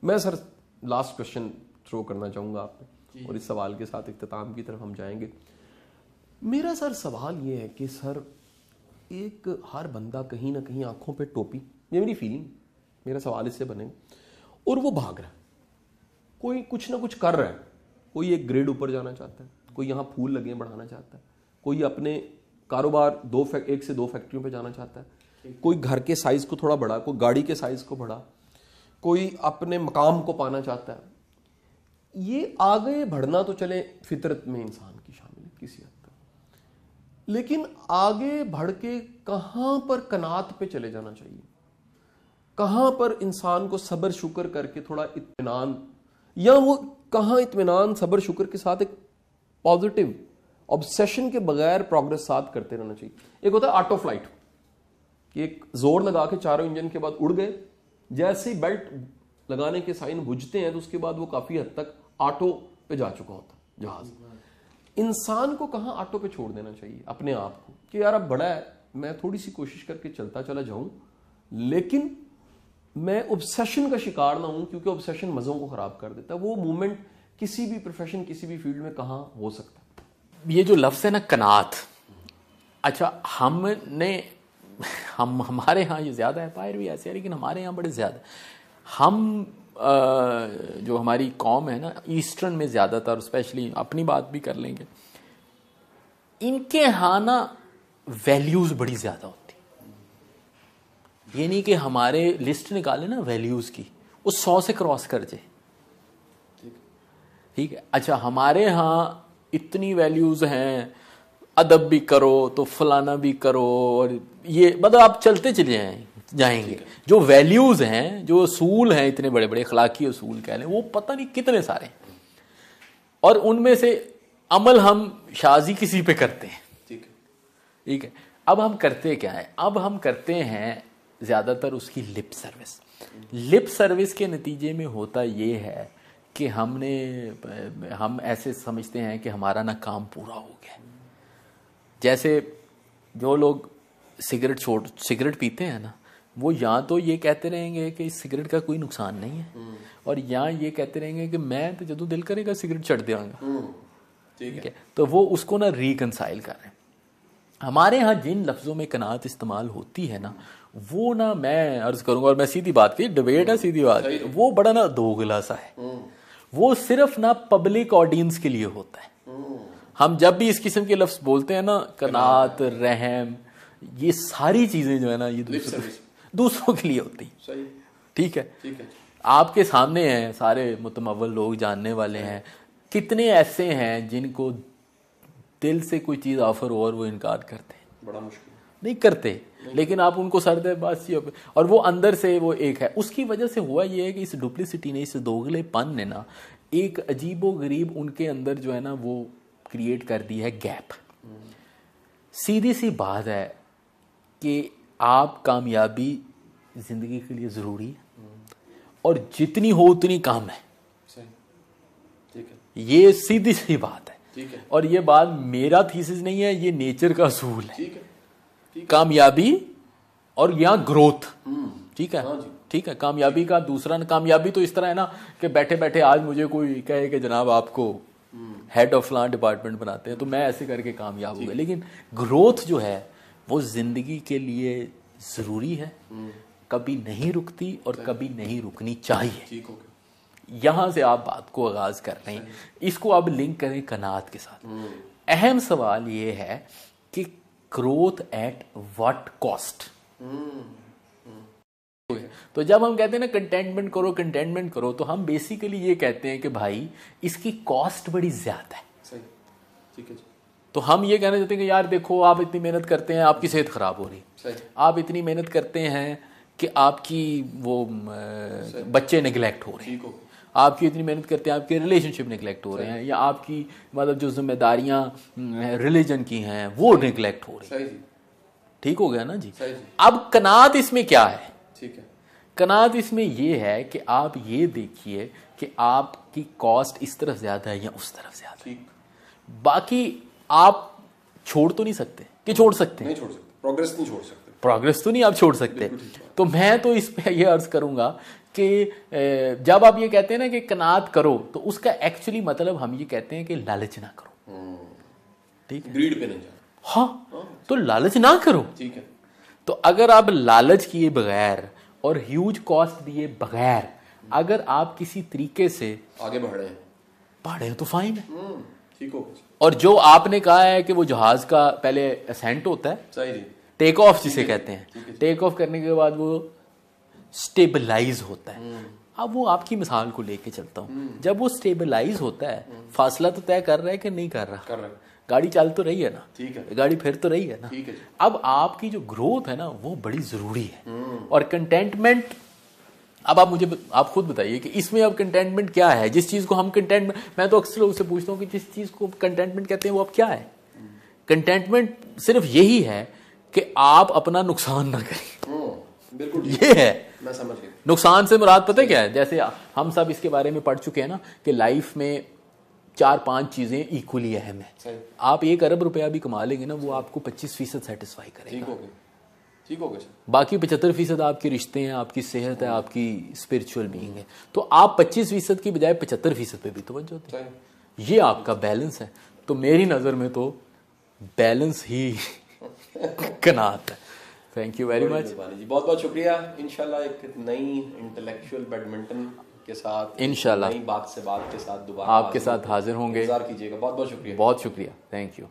میں sir last question through کرنا چاہوں گا آپ پہ اور اس سوال کے ساتھ اختتام کی طرف ہم جائیں گے. میرا سر سوال یہ ہے کہ سر ایک ہر بندہ کہیں نہ کہیں آنکھوں پہ ٹوپی, یہ میری فیلنگ, میرا سوال اس سے بنے گا, اور وہ بھاگ رہا ہے, کوئی کچھ نہ کچھ کر رہا ہے, کوئی ایک گریڈ اوپر جانا چاہتا ہے, کوئی یہاں پھول لگے بڑھانا چاہتا ہے, کوئی اپنے کاروبار 1 سے 2 فیکٹریوں پہ جانا چاہتا ہے, کوئی گھر کے سائز کو تھوڑا بڑھا, کوئی گاڑی کے سائز کو بڑھا, کوئی اپنے مقام کو پانا چاہتا ہے. یہ آگے بڑھنا تو چلے فطرت میں انسان کی شامل ہے کسی حد تک, لیکن آگے بڑھ کے کہاں پر قناعت پہ چلے جانا چاہیے, کہاں پر انسان کو صبر شکر کر کے تھوڑا اطمینان, یا وہ کہاں اطمینان صبر شکر کے ساتھ ایک پازیٹیو آبسیشن کے بغیر پروگرس ساتھ کرتے رہنا چاہیے. ایک ہوتا ہے آٹو فلائٹ, کہ ایک زور لگا کے چاروں انجن کے بعد اڑ گئے, جیسے ہی بیلٹ لگانے کے سائن بجھتے ہیں تو اس کے بعد وہ کافی حد تک آٹو پہ جا چکا ہوتا ہے جہاز. انسان کو کہاں آٹو پہ چھوڑ دینا چاہیے اپنے آپ کو, کہ یار اب بڑا ہے, میں تھوڑی سی کوشش کر کے چلتا چلا جاؤں, لیکن میں obsession کا شکار نہ ہوں, کیونکہ obsession مزوں کو خراب کر دیتا ہے. وہ مومنٹ کسی بھی پروفیشن کسی بھی فیلڈ میں کہاں ہو سکتا ہے. یہ جو لفظ ہے نا قناعت, اچھا ہمارے ہاں یہ زیادہ ہے, باہر بھی ایسے ہے لیکن ہمارے ہاں بڑے زیادہ. ہم جو ہماری قوم ہے نا ایسٹرن میں زیادہ تر, اسپیشلی اپنی بات بھی کر لیں گے, ان کے ہاں نا ویلیوز بڑی زیادہ ہوتی. یہ نہیں کہ ہمارے لسٹ نکالے نا ویلیوز کی, وہ 100 سے کراس کر جائے, ٹھیک ہے. اچھا ہمارے ہاں اتنی ویلیوز ہیں, ادب بھی کرو تو فلانا بھی کرو, اور یہ مطلب آپ چلتے چلے جائیں گے. جو ویلیوز ہیں, جو اصول ہیں, اتنے بڑے بڑے اخلاقی اصول کہہ لیں, وہ پتہ نہیں کتنے سارے ہیں, اور ان میں سے عمل ہم شازی کسی پہ کرتے ہیں. ٹھیک ہے. اب ہم کرتے کیا ہے, اب ہم کرتے ہیں زیادہ تر اس کی لپ سروس. لپ سروس کے نتیجے میں ہوتا یہ ہے کہ ہم ایسے سمجھتے ہیں کہ ہمارا نا کام پورا ہو گیا. جیسے جو لوگ سگریٹ پیتے ہیں نا, وہ یا تو یہ کہتے رہیں گے کہ اس سگریٹ کا کوئی نقصان نہیں ہے, اور یا یہ کہتے رہیں گے کہ میں تو جدوں دل کرے گا سگریٹ چڑھ دیا گا. ٹھیک ہے. تو وہ اس کو نا ریکنسائل کر رہے ہیں. ہمارے ہاں جن لفظوں میں قناعت استعمال ہوتی ہے نا, وہ نا میں عرض کروں گا, اور میں سیدھی بات کی, ڈبیٹ ہے سیدھی بات, وہ بڑا نا دوگلا سا ہے. وہ صرف نا پبلک آڈینس کے لیے ہوتا ہے. ہم جب بھی اس قسم کے لفظ بولتے ہیں نا, قناعت, رحم, یہ ساری چیزیں جو ہے نا یہ دوسروں کے لیے ہوتی ہیں. ٹھیک ہے. آپ کے سامنے ہیں سارے متمول لوگ, جاننے والے ہیں, کتنے ایسے ہیں جن کو دل سے کوئی چیز آفر ہو اور وہ انکار کرتے ہیں. بڑا مشکل نہیں کرتے, لیکن آپ ان کو سرد ہے بس, اور وہ اندر سے وہ ایک ہے. اس کی وجہ سے ہوا یہ ہے کہ اس ڈپلیسٹی نے, اس دوغلے پن نے نا ایک عجیب و غریب ان کے اندر جو ہے نا وہ کریٹ کر دی ہے گیپ. سیدھی سی بات ہے کہ آپ کامیابی زندگی کے لیے ضروری ہے, اور جتنی ہو اتنی کام ہے. یہ سیدھی سی بات ہے. اور یہ بات میرا تھیسس نہیں ہے, یہ نیچر کا اصول ہے. کامیابی اور یہاں گروتھ. ٹھیک ہے. ٹھیک ہے. کامیابی کا دوسرا, کامیابی تو اس طرح ہے نا کہ بیٹھے بیٹھے آج مجھے کوئی کہے کہ جناب آپ کو ہیڈ آف فلاں ڈپارٹمنٹ بناتے ہیں تو میں ایسے کر کے کامیاب ہوں گا. لیکن گروتھ جو ہے وہ زندگی کے لیے ضروری ہے, کبھی نہیں رکتی اور کبھی نہیں رکنی چاہیے. یہاں سے آپ بات کو آغاز کر رہے ہیں, اس کو اب لنک کریں قناعت کے ساتھ. اہم سوال یہ ہے کہ گروتھ ایٹ واٹ کاسٹ. تو جب ہم کہتے ہیں نا کنٹینٹمنٹ کرو, تو ہم بیسیکلی یہ کہتے ہیں کہ بھائی اس کی کاسٹ بڑی زیادہ ہے. تو ہم یہ کہنا چاہتے ہیں کہ یار دیکھو, آپ اتنی محنت کرتے ہیں, آپ کی صحت خراب ہو رہی, آپ اتنی محنت کرتے ہیں کہ آپ کی وہ بچے نگلیکٹ ہو رہے ہیں, آپ کی اتنی محنت کرتے ہیں آپ کے ریلیشن شپ نگلیکٹ ہو رہے ہیں, یا آپ کی مطلب جو ذمہ داریاں ریلیجن کی ہیں وہ نگلیکٹ ہو رہی ہیں. ٹھیک ہو گیا نا جی. اب قناعت اس میں کیا ہے؟ قناعت اس میں یہ ہے کہ آپ یہ دیکھیے کہ آپ کی کاسٹ اس طرف زیادہ ہے یا اس طرف زیادہ ہے. باقی آپ چھوڑ تو نہیں سکتے, کہ چھوڑ سکتے ہیں, پروگرس نہیں چھوڑ سکتے, پروگرس تو نہیں آپ چھوڑ سکتے. تو میں تو اس پہ یہ عرض کروں گا کہ جب آپ یہ کہتے ہیں نا کہ قناعت کرو تو اس کا ایکچولی مطلب ہم یہ کہتے ہیں کہ لالچ نہ کرو. ٹھیک ہے, گریڈ پہ نہیں جانا. ہاں تو لالچ نہ کرو. ٹھیک ہے. تو اگر آپ لالچ کیے بغیر اور ہیوج کاسٹ دیے بغیر اگر آپ کسی طریقے سے آگے بڑھ رہے ہیں تو فائن ہے. ٹھیک ہو. اور جو آپ نے کہا ہے کہ وہ جہاز کا پہلے اسینٹ ہوتا ہے, صحیح جی, ٹیک آف جسے کہتے ہیں, ٹیک آف کرنے کے بعد وہ سٹیبلائز ہوتا ہے. اب وہ آپ کی مثال کو لے کے چلتا ہوں, جب وہ سٹیبلائز ہوتا ہے فاصلہ تو طے کر رہا ہے کہ نہیں کر رہا, گاڑی چل تو رہی ہے نا, ٹھیک ہے, گاڑی پھر تو رہی ہے نا. اب آپ کی جو گروتھ ہے نا وہ بڑی ضروری ہے. اور کنٹینٹمنٹ, اب آپ خود بتائیے کہ اس میں اب کنٹینٹمنٹ کیا ہے, جس چیز کو ہم کنٹینٹمنٹ, میں تو اکثر لوگوں سے پوچھتا ہوں کہ جس چیز کو کنٹینٹمنٹ کہتے ہیں وہ اب کیا ہے. کنٹینٹمنٹ صرف یہی ہے کہ آپ اپنا نقصان نہ کریں. بالکل یہ ہے, میں سمجھ گیا. نقصان سے مراد پتہ کیا ہے, جیسے ہم سب اس کے بارے میں پڑھ چکے ہیں نا کہ لائف میں 4-5 چیزیں ایکولی اہم ہیں. آپ 1 ارب روپیہ بھی کما لیں گے نا وہ آپ کو 25% سیٹسفائی کرے گا. ٹھیک ہو گیا. باقی 75% آپ کے رشتے ہیں, آپ کی صحت ہے, آپ کی اسپرچل بینگ ہے. تو آپ 25% کی بجائے 75% پہ بھی توجہ دیں. یہ آپ کا بیلنس ہے. تو میری نظر میں تو بیلنس ہی قناعت ہے. تھینک یو ویری مچ جی, بہت بہت شکریہ. انشاءاللہ ایک نئی انٹلیکچوئل بیڈمنٹن کے ساتھ, انشاءاللہ نئی بات کے ساتھ دوبارہ آپ کے ساتھ حاضر ہوں گے. انتظار کیجیے گا. بہت بہت شکریہ. بہت شکریہ. Thank you.